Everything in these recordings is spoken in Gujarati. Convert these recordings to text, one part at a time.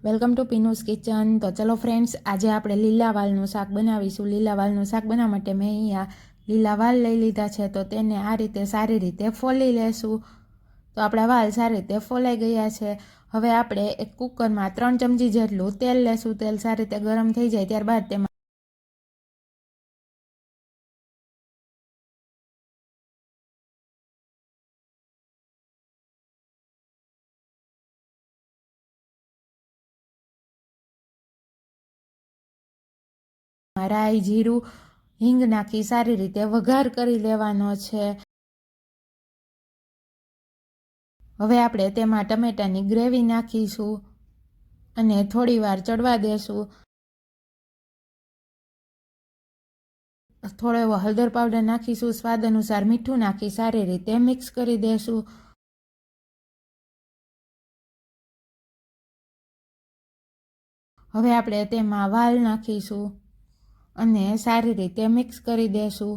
Welcome to પીનુસ kitchen. તો ચલો ફ્રેન્ડ્સ, આજે આપણે લીલા વાલનું શાક બનાવીશું। લીલા વાલનું શાક બનાવવા માટે મેં અહીંયા લીલા વાલ લઈ લીધા છે, તો તેને આ રીતે સારી રીતે ફોલી લેશું। તો આપણા વાલ સારી રીતે ફોલાઈ ગયા છે। હવે આપણે એક કુકરમાં 3 ચમચી જેટલું તેલ લેશું। તેલ સારી રીતે ગરમ થઈ જાય ત્યારબાદ તેમાં રાઈ, જીરું, હિંગ નાખી સારી રીતે વઘાર કરી લેવાનો છે। હવે આપણે તેમાં ટમેટાની ગ્રેવી નાખીશું અને થોડી વાર ચડવા દેશું। થોડો એવો હળદર પાવડર નાખીશું, સ્વાદ અનુસાર મીઠું નાખી સારી રીતે મિક્સ કરી દેશું। હવે આપણે તેમાં વાલ નાખીશું અને સારી રીતે મિક્સ કરી દેશું।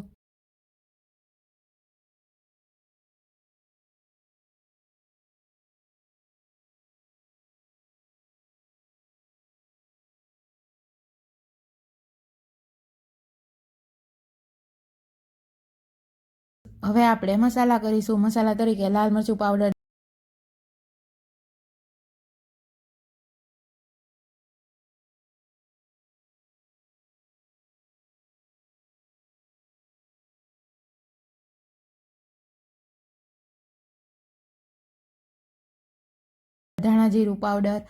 હવે આપણે મસાલા કરીશું। મસાલા તરીકે લાલ મરચું પાવડર, ધાણા જીરું પાવડર,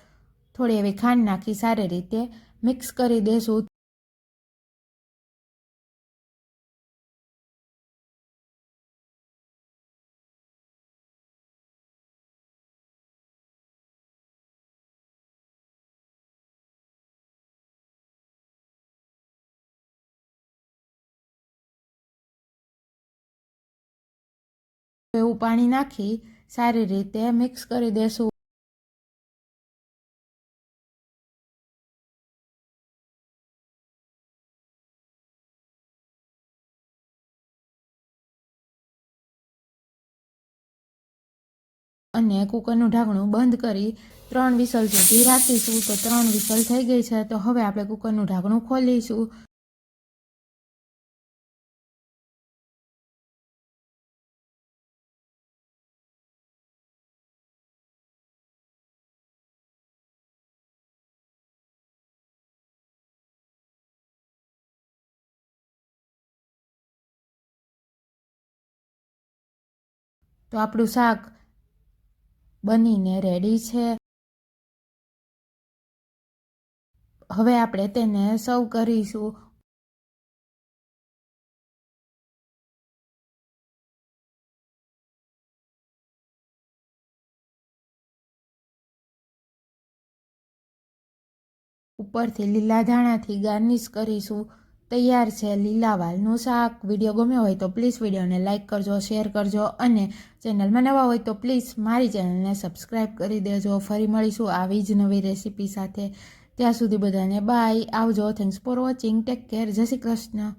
થોડી એવી ખાંડ નાખી સારી રીતે મિક્સ કરી દેશું। એવું પાણી નાખી સારી રીતે મિક્સ કરી દેશું। અને કુકરનું ઢાંકણું બંધ કરી 3 વિસલ સુધી રાખીશું। તો 3 વિસલ થઈ ગઈ છે, તો હવે આપણે કુકરનું ઢાંકણું ખોલીશું। તો આપણું શાક બનીને રેડી છે। હવે આપણે તેને સર્વ કરીશું। ઉપરથી લીલા ધાણાથી ગાર્નિશ કરીશું। તૈયાર છે લીલા વાલનું શાક। વિડીયો ગમ્યો હોય તો પ્લીઝ વિડીયોને લાઇક કરજો, શેર કરજો અને ચેનલમાં નવા હોય તો પ્લીઝ મારી ચેનલને સબસ્ક્રાઈબ કરી દેજો। ફરી મળીશું આવી જ નવી રેસીપી સાથે। ત્યાં સુધી બધાને બાય, આવજો। Thanks for watching, take care, જય શ્રી કૃષ્ણ।